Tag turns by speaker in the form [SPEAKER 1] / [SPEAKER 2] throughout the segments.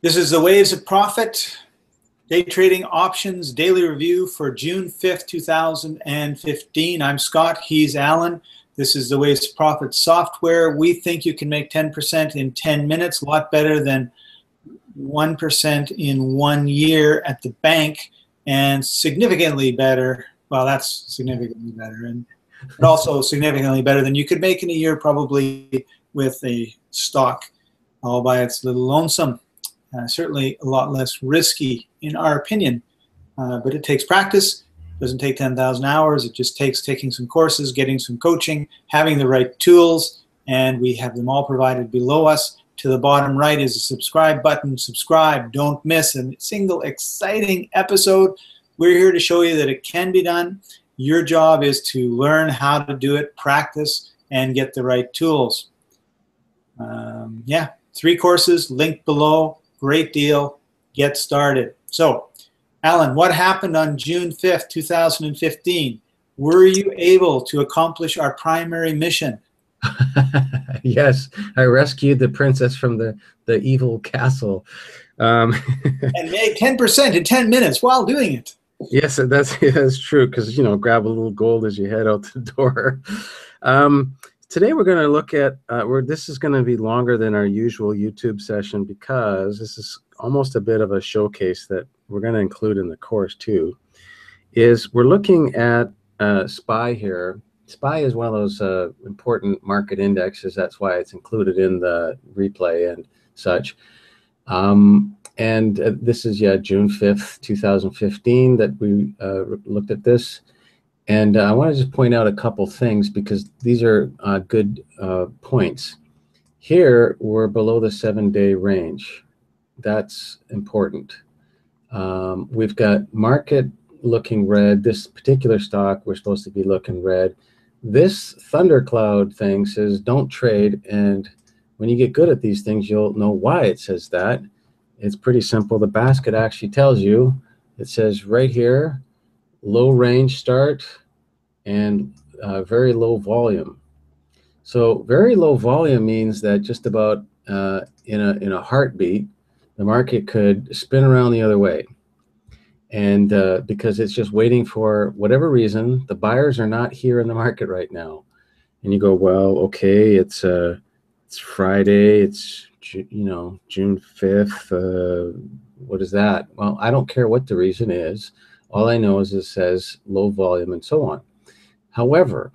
[SPEAKER 1] This is the Waves of Profit Day Trading Options Daily Review for June 5th, 2015. I'm Scott, he's Alan. This is the Waves of Profit software. We think you can make 10% in 10 minutes, a lot better than 1% in 1 year at the bank, and significantly better. Well, that's significantly better, but also significantly better than you could make in a year probably with a stock all by its little lonesome. Certainly a lot less risky in our opinion, but it takes practice. It doesn't take 10,000 hours. It just takes taking some courses, getting some coaching, having the right tools, and we have them all provided below us. To the bottom right is a subscribe button. Subscribe. Don't miss a single exciting episode. We're here to show you that it can be done. Your job is to learn how to do it, practice, and get the right tools. 3 courses linked below. Great deal. Get started. So, Alan, what happened on June 5th, 2015? Were you able to accomplish our primary mission?
[SPEAKER 2] Yes, I rescued the princess from the evil castle.
[SPEAKER 1] And made 10% in 10 minutes while doing it.
[SPEAKER 2] Yes, that's true, because, you know, grab a little gold as you head out the door. Today we're going to look at, this is going to be longer than our usual YouTube session because this is almost a bit of a showcase that we're going to include in the course too. We're looking at SPY here. SPY is one of those important market indexes. That's why it's included in the replay and such. This is, June 5th, 2015 that we looked at this. And I want to just point out a couple things because these are good points. Here, we're below the 7-day range. That's important. We've got market looking red. This particular stock, we're supposed to be looking red. This thundercloud thing says don't trade. And when you get good at these things, you'll know why it says that. It's pretty simple. The basket actually tells you. It says right here, low range start and very low volume. So very low volume means that just about in a heartbeat, the market could spin around the other way. And because it's just waiting for whatever reason, the buyers are not here in the market right now. And you go, well, okay, it's Friday, it's June 5th. What is that? Well, I don't care what the reason is. All I know is it says low volume and so on. However,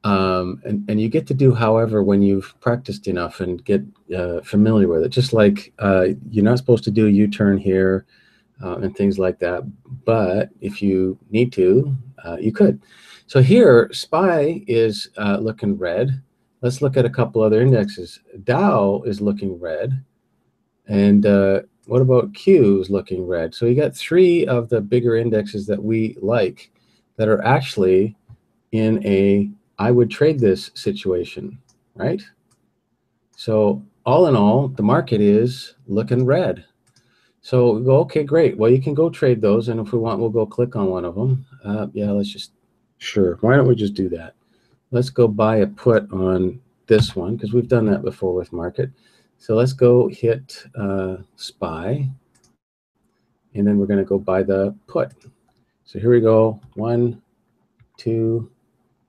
[SPEAKER 2] and you get to do however when you've practiced enough and get familiar with it. Just like you're not supposed to do a U-turn here and things like that. But if you need to, you could. So here, SPY is looking red. Let's look at a couple other indexes. Dow is looking red. And what about Q is looking red? So you got 3 of the bigger indexes that we like that are actually in a I would trade this situation, right? So all in all, the market is looking red. So we go, okay, great. Well, you can go trade those. And if we want, we'll go click on one of them. Sure. Why don't we just do that? Let's go buy a put on this one because we've done that before with market. So let's go hit SPY, and then we're going to go buy the put. So here we go, 1, 2,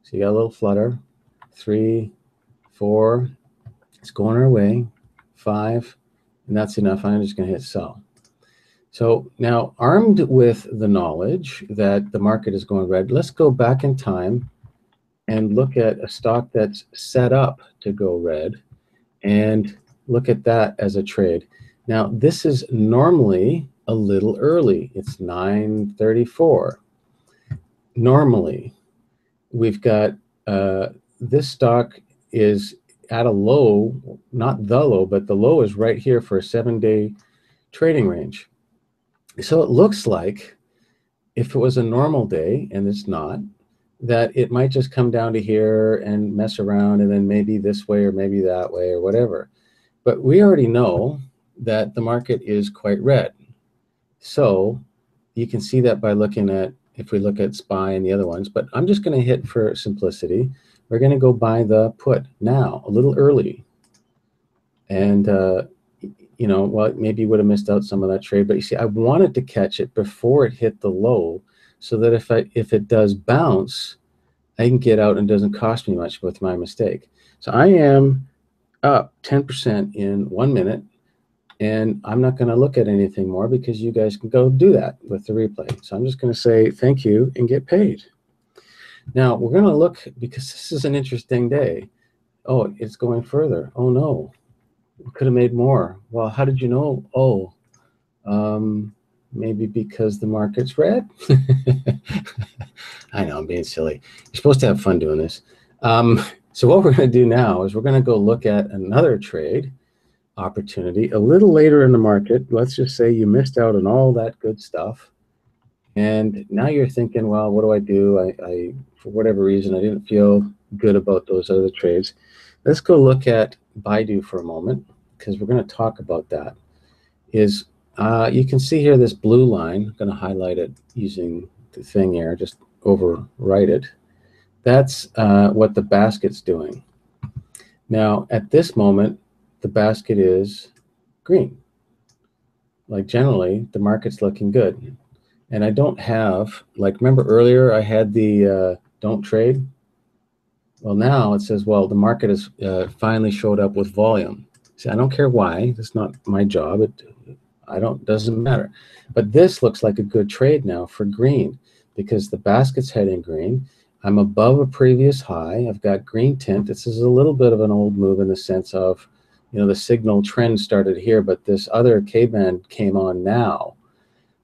[SPEAKER 2] so you got a little flutter, 3, 4, it's going our way, 5, and that's enough. I'm just going to hit sell. So now, armed with the knowledge that the market is going red, let's go back in time and look at a stock that's set up to go red and look at that as a trade. Now, this is normally a little early. It's 9:34. Normally, we've got this stock is at a low, not the low, but the low is right here for a 7-day trading range. So it looks like if it was a normal day, and it's not, that it might just come down to here and mess around and then maybe this way or maybe that way or whatever. But we already know that the market is quite red. So you can see that by looking at, if we look at SPY and the other ones, but I'm just going to hit for simplicity. We're going to go buy the put now, a little early. And you know, well, maybe you would have missed out some of that trade, but you see, I wanted to catch it before it hit the low so that if it does bounce, I can get out and it doesn't cost me much with my mistake. So I am up 10% in 1 minute, and I'm not going to look at anything more because you guys can go do that with the replay. So I'm just going to say thank you and get paid. Now we're going to look, because this is an interesting day. Oh, it's going further. Oh no, we could have made more. Well, how did you know? Oh, maybe because the market's red. I know, I'm being silly. You're supposed to have fun doing this. So what we're going to do now is we're going to go look at another trade opportunity a little later in the market. Let's just say you missed out on all that good stuff. And now you're thinking, well, what do I do? I for whatever reason, I didn't feel good about those other trades. Let's go look at Baidu for a moment, because we're going to talk about that. You can see here this blue line. I'm going to highlight it using the thing here, just overwrite it. That's what the basket's doing. Now, at this moment, the basket is green. Like generally, the market's looking good. And I don't have, like, remember earlier I had the don't trade? Well, now it says, well, the market has finally showed up with volume. See, I don't care why. That's not my job. Doesn't matter. But this looks like a good trade now for green, because the basket's heading green. I'm above a previous high. I've got green tint. This is a little bit of an old move in the sense of, you know, the signal trend started here, but this other K-band came on now.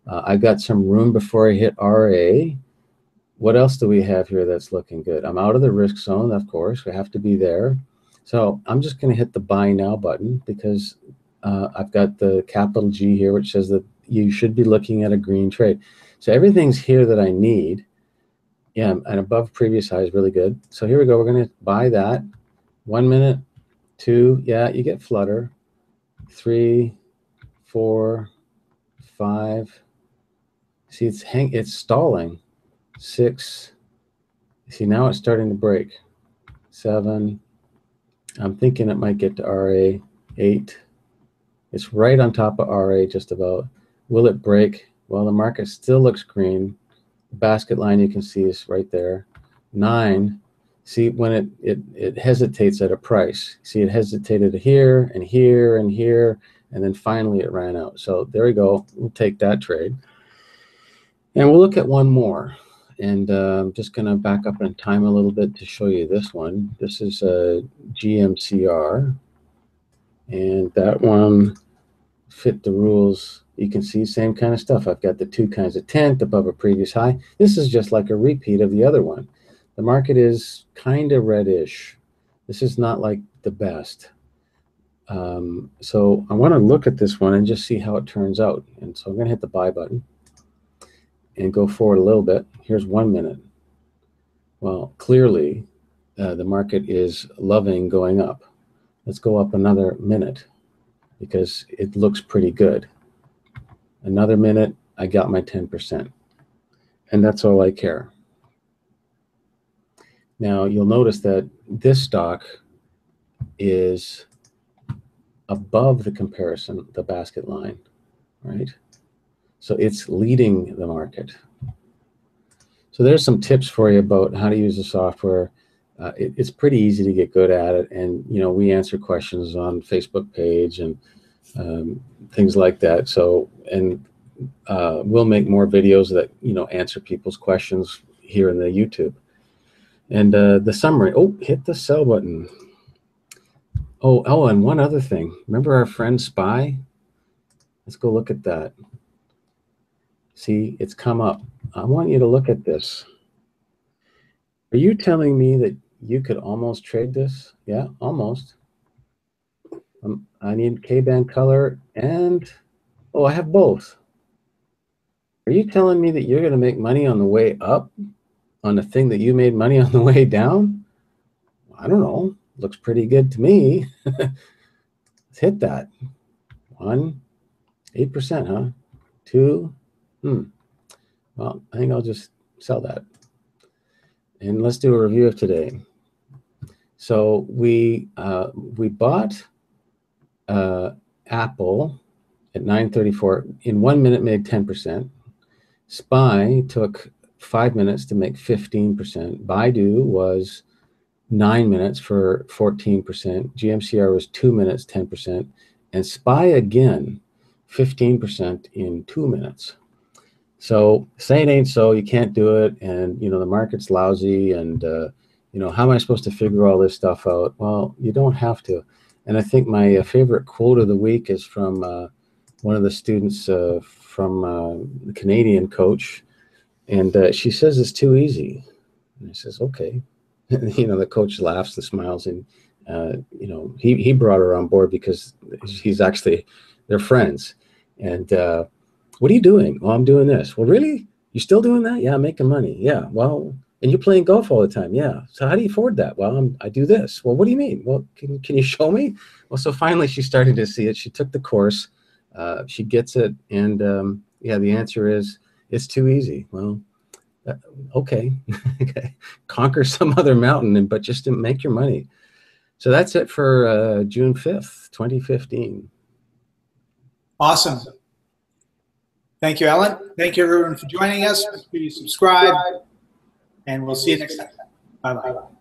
[SPEAKER 2] I've got some room before I hit RA. What else do we have here that's looking good? I'm out of the risk zone, of course. We have to be there. So I'm just going to hit the buy now button, because I've got the capital G here, which says that you should be looking at a green trade. So everything's here that I need. Yeah, and above previous high is really good. So here we go. We're going to buy that. 1 minute, 2. Yeah, you get flutter. 3, 4, 5. See, it's stalling. 6. See, now it's starting to break. 7. I'm thinking it might get to RA. 8. It's right on top of RA just about. Will it break? Well, the market still looks green. The basket line you can see is right there. 9. See, when it hesitates at a price. See, it hesitated here and here and here, and then finally it ran out. So there we go. We'll take that trade. And we'll look at one more. And I'm just going to back up in time a little bit to show you this one. This is a GMCR. And that one fit the rules. You can see same kind of stuff. I've got the 2 kinds of tent above a previous high. This is just like a repeat of the other one. The market is kind of reddish. This is not like the best. So I want to look at this one and just see how it turns out. And so I'm going to hit the buy button and go forward a little bit. Here's 1 minute. Well, clearly the market is loving going up. Let's go up another minute, because it looks pretty good. Another minute, I got my 10%. And that's all I care. Now, you'll notice that this stock is above the comparison, the basket line, right? So it's leading the market. So there's some tips for you about how to use the software. It's pretty easy to get good at it. And, you know, we answer questions on Facebook page and things like that. So, and we'll make more videos that, you know, answer people's questions here in the YouTube. And the summary, oh, hit the sell button. Oh, and one other thing. Remember our friend Spy? Let's go look at that. See, it's come up. I want you to look at this. Are you telling me that you could almost trade this? Yeah, almost. I need K-band color and, oh, I have both. Are you telling me that you're going to make money on the way up on the thing that you made money on the way down? I don't know. Looks pretty good to me. Let's hit that. 1, 8%, huh? 2, well, I think I'll just sell that. And let's do a review of today. So we bought Apple at 9:34 in 1 minute made 10%. SPY took 5 minutes to make 15%. Baidu was 9 minutes for 14%. GMCR was 2 minutes, 10%. And SPY again, 15% in 2 minutes. So say it ain't so, you can't do it, and the market's lousy, and how am I supposed to figure all this stuff out? Well, you don't have to. And I think my favorite quote of the week is from one of the students from the Canadian coach, and she says it's too easy. And I says, okay. The coach laughs and smiles, and he brought her on board because they're friends. And what are you doing? Well, I'm doing this. Well, really? You're still doing that? Yeah, I'm making money. Yeah. Well, and you're playing golf all the time. Yeah. So how do you afford that? Well, I do this. Well, what do you mean? Well, can you show me? Well, so finally she started to see it. She took the course. She gets it. And yeah, the answer is it's too easy. Well, okay. Conquer some other mountain, but just to make your money. So that's it for June 5th, 2015.
[SPEAKER 1] Awesome. Thank you, Alan. Thank you, everyone, for joining us. Please subscribe, and we'll see you next time. Bye-bye.